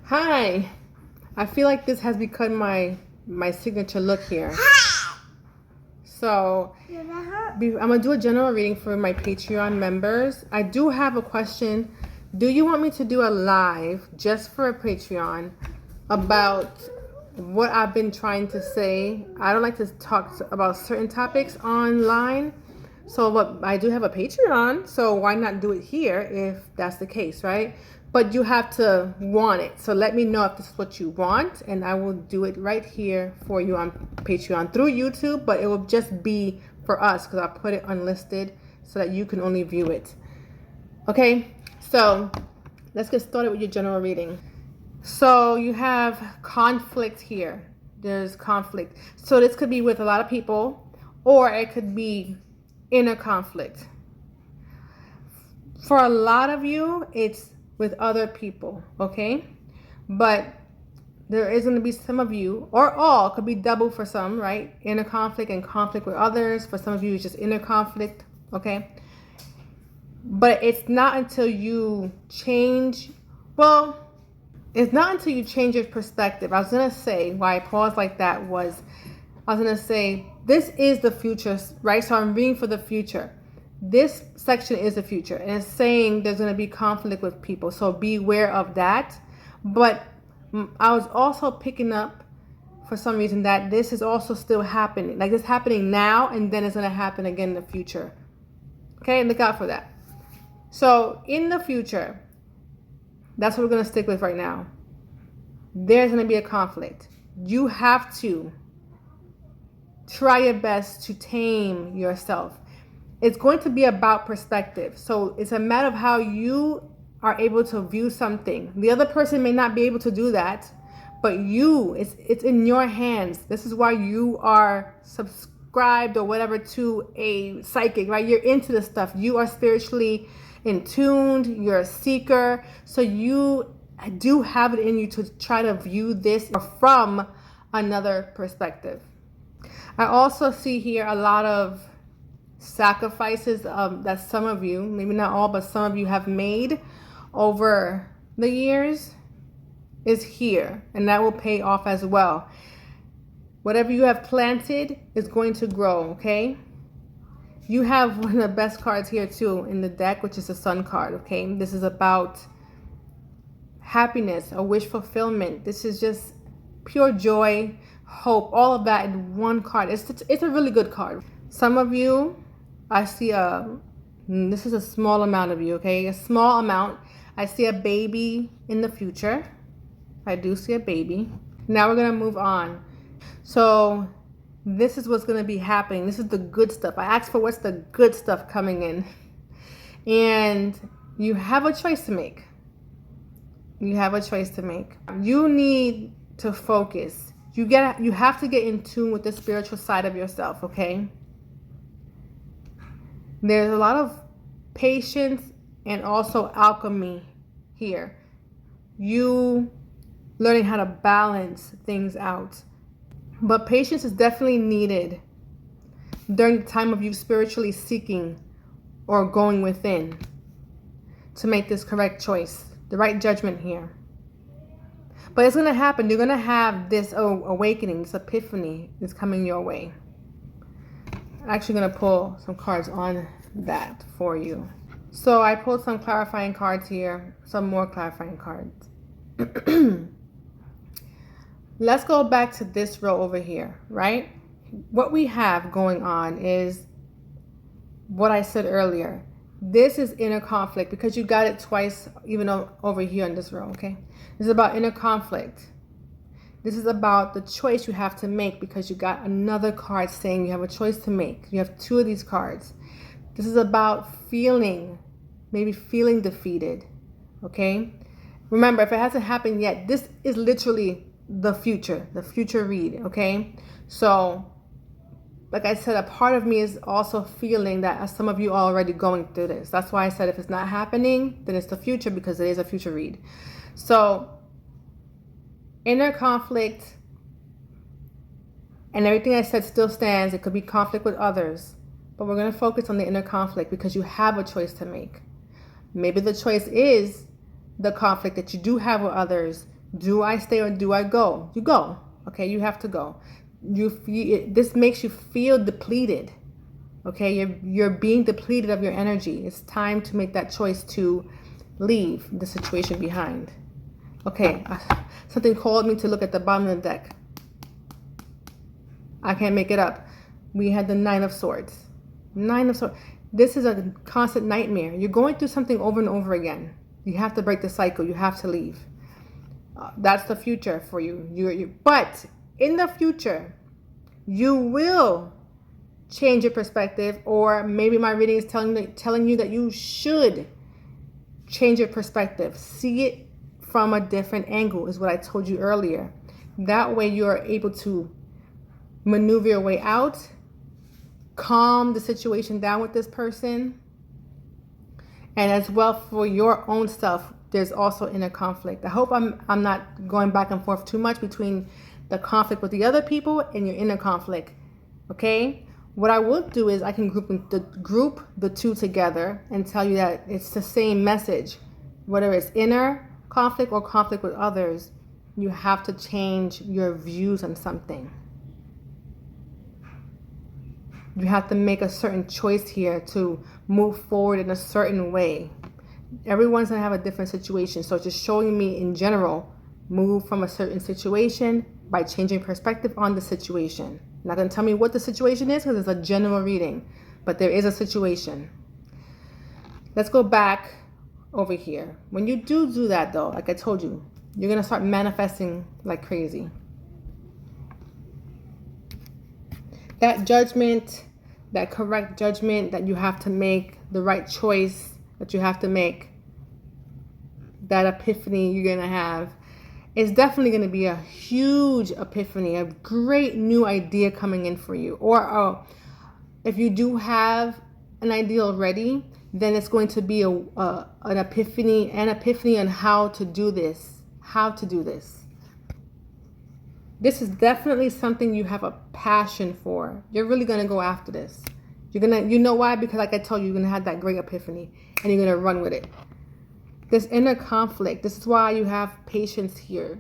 Hi. I feel like this has become my signature look here. So I'm gonna do a general reading for my Patreon members. I do have a question. Do you want me to do a live just for a Patreon about what I've been trying to say? I don't like to talk about certain topics online. So what I do have a Patreon, so why not do it here if that's the case, right? But you have to want it. So let me know if this is what you want, and I will do it right here for you on Patreon through YouTube, but it will just be for us because I'll put it unlisted so that you can only view it. Okay, so let's get started with your general reading. So you have conflict here. There's conflict. So this could be with a lot of people, or it could be inner conflict. For a lot of you, it's with other people, okay? But there is going to be some of you, or all, could be double for some, right? Inner conflict and conflict with others. For some of you, it's just inner conflict, okay? But it's not until you change, it's not until you change your perspective. I was going to say, why I paused like that was, I was going to say, this is the future, right? So I'm reading for the future. This section is the future, and it's saying there's going to be conflict with people, so beware of that. But I was also picking up for some reason that this is also still happening, like it's happening now, and then it's going to happen again in the future. Okay, look out for that. So in the future, that's what we're going to stick with right now. There's going to be a conflict. You have to try your best to tame yourself. It's going to be about perspective. So it's a matter of how you are able to view something. The other person may not be able to do that, but it's in your hands. This is why you are subscribed or whatever to a psychic, right? You're into this stuff. You are spiritually in tuned. You're a seeker. So you do have it in you to try to view this from another perspective. I also see here a lot of sacrifices that some of you, maybe not all, but some of you have made over the years is here, and that will pay off as well. Whatever you have planted is going to grow, okay? You have one of the best cards here too in the deck, which is the Sun card, okay? This is about happiness, a wish fulfillment. This is just pure joy, hope, all of that in one card. It's a really good card. Some of you, I see this is a small amount of you, okay? A small amount. I see a baby in the future. I do see a baby. Now we're going to move on. So this is what's going to be happening. This is the good stuff. I asked for what's the good stuff coming in. And you have a choice to make. You have a choice to make. You need to focus. You have to get in tune with the spiritual side of yourself, okay? There's a lot of patience and also alchemy here. You learning how to balance things out. But patience is definitely needed during the time of you spiritually seeking or going within to make this correct choice, the right judgment here. But it's going to happen. You're going to have this awakening, this epiphany is coming your way. I'm actually going to pull some cards on that for you. So I pulled some clarifying cards here, some more clarifying cards. Let's go back to this row over here, right? What we have going on is what I said earlier. This is inner conflict because you got it twice, even over here in this row, okay? This is about inner conflict. This is about the choice you have to make because you got another card saying you have a choice to make. You have two of these cards. This is about maybe feeling defeated, okay? Remember, if it hasn't happened yet, this is literally the future read, okay? So, like I said, a part of me is also feeling that some of you are already going through this. That's why I said if it's not happening, then it's the future because it is a future read. So, inner conflict and everything I said still stands. It could be conflict with others, but we're going to focus on the inner conflict because you have a choice to make. Maybe the choice is the conflict that you do have with others Do I stay or do I go? You go. Okay, you have to go. This makes you feel depleted. Okay, you're being depleted of your energy. It's time to make that choice to leave the situation behind. Okay, something called me to look at the bottom of the deck. I can't make it up. We had the Nine of Swords. Nine of Swords. This is a constant nightmare. You're going through something over and over again. You have to break the cycle. You have to leave. That's the future for you. But in the future, you will change your perspective, or maybe my reading is telling you that you should change your perspective. See it from a different angle is what I told you earlier. That way you're able to maneuver your way out, calm the situation down with this person, and as well for your own self, there's also inner conflict. I hope I'm not going back and forth too much between the conflict with the other people and your inner conflict. Okay? What I will do is I can group the two together and tell you that it's the same message. Whether it's inner conflict or conflict with others, you have to change your views on something. You have to make a certain choice here to move forward in a certain way. Everyone's going to have a different situation. So just showing me in general, move from a certain situation by changing perspective on the situation. Not going to tell me what the situation is because it's a general reading, but there is a situation. Let's go back over here. When you do that though, like I told you, you're going to start manifesting like crazy. That judgment, that correct judgment that you have to make, the right choice that you have to make, that epiphany you're going to have, it's definitely going to be a huge epiphany, a great new idea coming in for you. Or if you do have an idea already, then it's going to be an epiphany on how to do this. This is definitely something you have a passion for. You're really going to go after this. You know why? Because like I told you, you're going to have that great epiphany and you're going to run with it. This inner conflict, this is why you have patience here.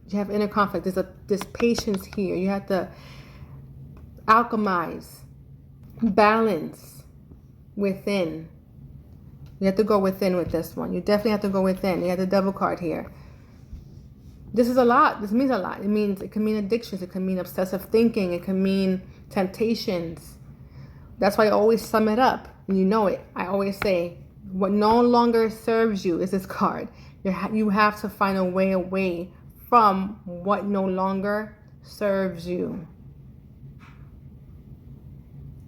You have inner conflict. There's this patience here. You have to alchemize, balance within. You have to go within with this one. You definitely have to go within. You have the Devil card here. This is a lot. This means a lot. It can mean addictions. It can mean obsessive thinking. It can mean temptations. That's why I always sum it up. And you know it. I always say, what no longer serves you is this card. You have to find a way away from what no longer serves you.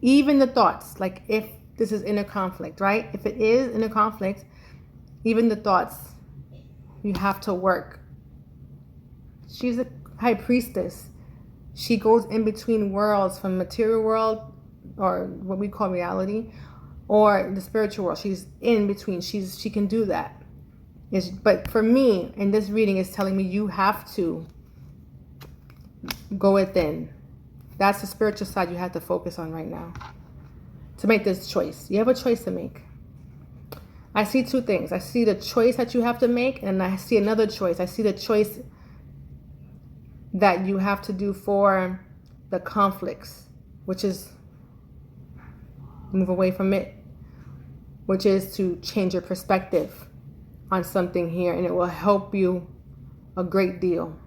Even the thoughts, like if this is inner conflict, right? If it is inner conflict, even the thoughts, you have to work. She's a high priestess. She goes in between worlds, from material world, or what we call reality, or the spiritual world. She's in between. She can do that. But for me, in this reading, it's telling me you have to go within. That's the spiritual side you have to focus on right now to make this choice. You have a choice to make. I see two things. I see the choice that you have to make, and I see another choice. I see the choice that you have to do for the conflicts, which is move away from it, which is to change your perspective on something here, and it will help you a great deal.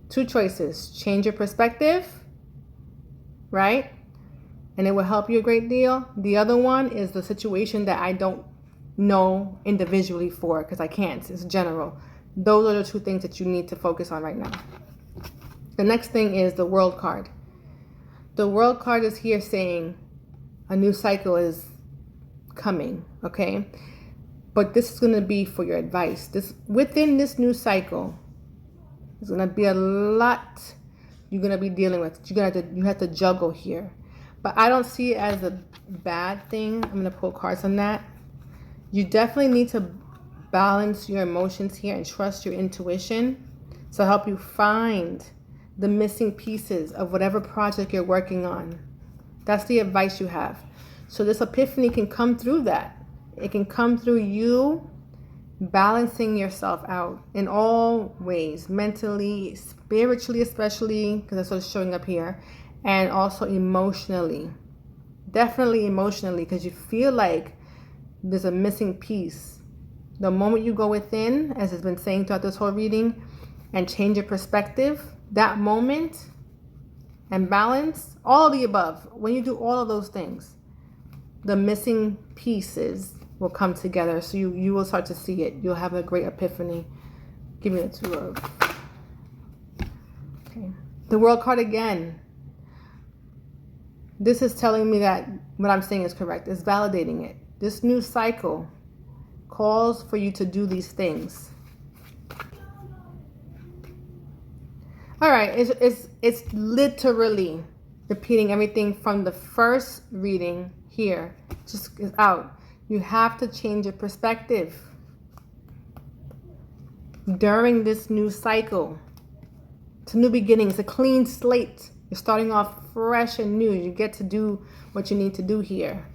Two choices: change your perspective, right? And it will help you a great deal. The other one is the situation that I don't know individually for, because I can't. It's general. Those are the two things that you need to focus on right now. The next thing is the World card. The World card is here saying a new cycle is coming, okay? But this is going to be for your advice. Within this new cycle, there's going to be a lot you're going to be dealing with. You have to juggle here. But I don't see it as a bad thing. I'm going to pull cards on that. You definitely need to balance your emotions here and trust your intuition to help you find the missing pieces of whatever project you're working on. That's the advice you have. So this epiphany can come through that. It can come through you balancing yourself out in all ways, mentally, spiritually, especially because that's what's showing up here, and also emotionally. Definitely emotionally, because you feel like there's a missing piece. The moment you go within, as has been saying throughout this whole reading, and change your perspective, that moment, and balance, all of the above, when you do all of those things, the missing pieces will come together. So you will start to see it. You'll have a great epiphany. Give me a 2 of. Okay. The World card again. This is telling me that what I'm saying is correct. It's validating it. This new cycle calls for you to do these things. All right, it's literally repeating everything from the first reading here. Just is out. You have to change your perspective during this new cycle. It's a new beginning. It's a clean slate. You're starting off fresh and new. You get to do what you need to do here.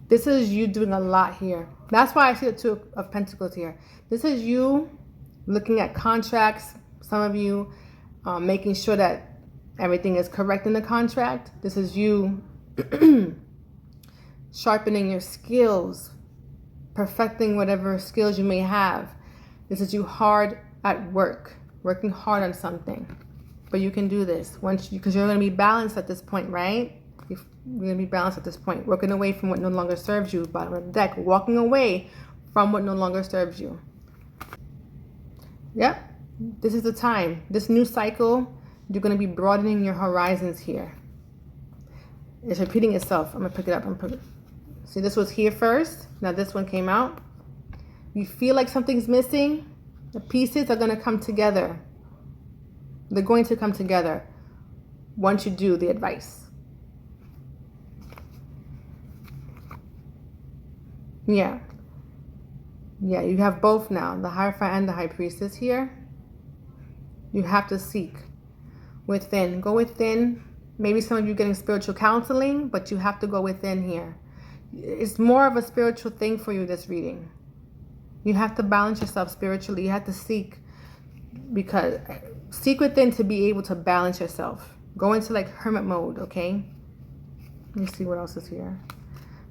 This is you doing a lot here. That's why I see the 2 of Pentacles here. This is you looking at contracts. Some of you making sure that everything is correct in the contract. This is you sharpening your skills, perfecting whatever skills you may have. This is you hard at work, working hard on something. But you can do this because you're going to be balanced at this point, right? You're going to be balanced at this point, working away from what no longer serves you. Bottom of the deck, walking away from what no longer serves you. Yep, this is the time. This new cycle, you're going to be broadening your horizons here. It's repeating itself. I'm going to pick it up. See, this was here first. Now this one came out. You feel like something's missing. The pieces are going to come together. They're going to come together once you do the advice. Yeah, you have both now, the Hierophant and the High Priestess here. You have to seek within. Go within. Maybe some of you getting spiritual counseling, but you have to go within here. It's more of a spiritual thing for you, this reading. You have to balance yourself spiritually. You have to seek within to be able to balance yourself. Go into like hermit mode, okay? Let me see what else is here.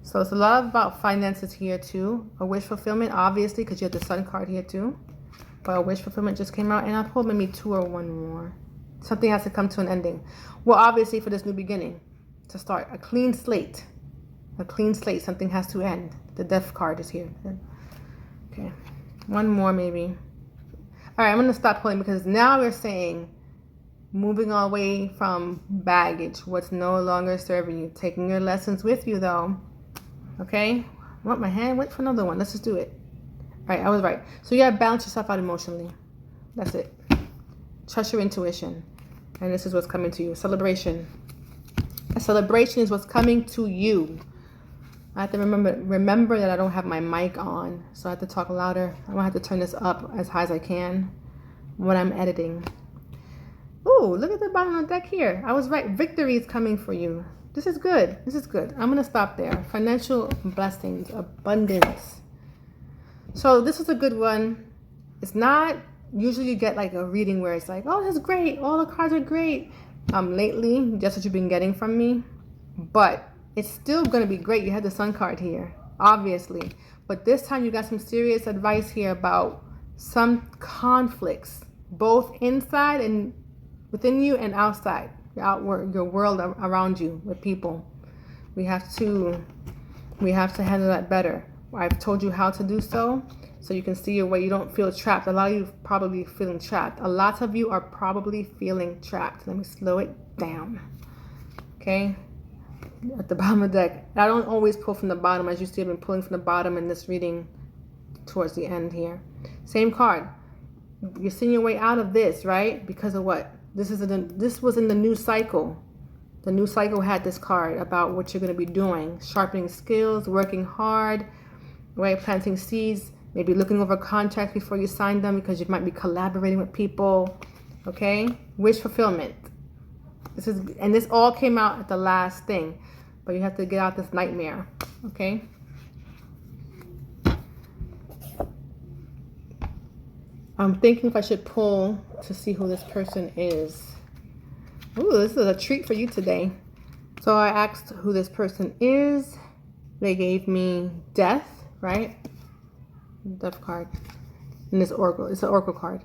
So it's a lot about finances here too. A wish fulfillment, obviously, because you have the Sun card here too. But a wish fulfillment just came out, and I pulled maybe 2 or 1 more. Something has to come to an ending. Well, obviously for this new beginning, to start a clean slate. A clean slate. Something has to end. The Death card is here. Okay, 1 more maybe. All right, I'm going to stop pulling because now we're saying moving away from baggage, what's no longer serving you. Taking your lessons with you though. Okay, I want my hand. Wait for another one. Let's just do it. All right, I was right. So you got to balance yourself out emotionally. That's it. Trust your intuition. And this is what's coming to you. Celebration. A celebration is what's coming to you. I have to remember that I don't have my mic on. So I have to talk louder. I'm going to have to turn this up as high as I can when I'm editing. Ooh, look at the bottom of the deck here. I was right. Victory is coming for you. This is good. This is good. I'm going to stop there. Financial blessings, abundance. So this is a good one. It's not, usually you get like a reading where it's like, oh, this is great. All the cards are great. Lately, that's what you've been getting from me. But it's still going to be great. You had the Sun card here, obviously. But this time you got some serious advice here about some conflicts, both inside and within you and outside. Your world around you with people. We have to handle that better. I've told you how to do so you can see your way. You don't feel trapped. A lot of you are probably feeling trapped. A lot of you are probably feeling trapped. Let me slow it down. Okay, at the bottom of the deck. I don't always pull from the bottom. As you see, I've been pulling from the bottom in this reading towards the end here. Same card. You're seeing your way out of this, right? Because of what? This was in the new cycle. The new cycle had this card about what you're going to be doing. Sharpening skills, working hard, right? Planting seeds, maybe looking over contracts before you sign them because you might be collaborating with people. Okay? Wish fulfillment. This all came out at the last thing. But you have to get out this nightmare. Okay? I'm thinking if I should pull to see who this person is. Ooh, this is a treat for you today. So I asked who this person is. They gave me death, right? Death card. And this oracle, it's an oracle card.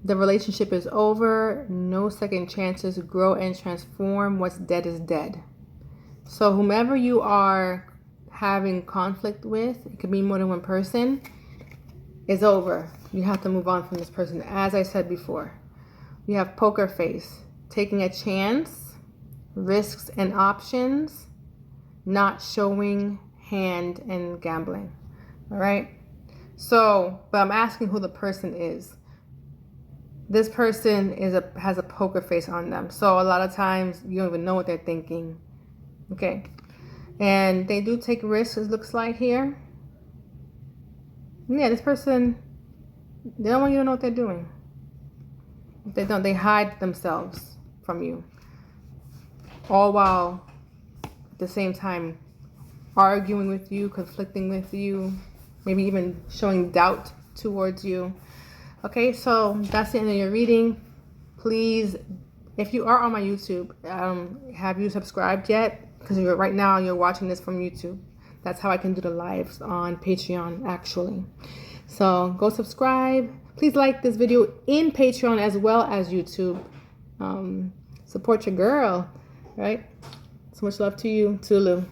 The relationship is over. No second chances. Grow and transform. What's dead is dead. So whomever you are having conflict with, it could be more than one person, is over. You have to move on from this person. As I said before, we have poker face, taking a chance, risks and options, not showing hand, and gambling. All right. So, but I'm asking who the person is. This person has a poker face on them. So a lot of times you don't even know what they're thinking. Okay. And they do take risks, it looks like here. Yeah, this person, they don't want you to know what they're doing. If they don't, they hide themselves from you. All while at the same time arguing with you, conflicting with you, maybe even showing doubt towards you. Okay, so that's the end of your reading. Please, if you are on my YouTube, have you subscribed yet? Because right now you're watching this from YouTube. That's how I can do the lives on Patreon, actually. So go subscribe. Please like this video in Patreon as well as YouTube. Support your girl, right? So much love to you, Tulu.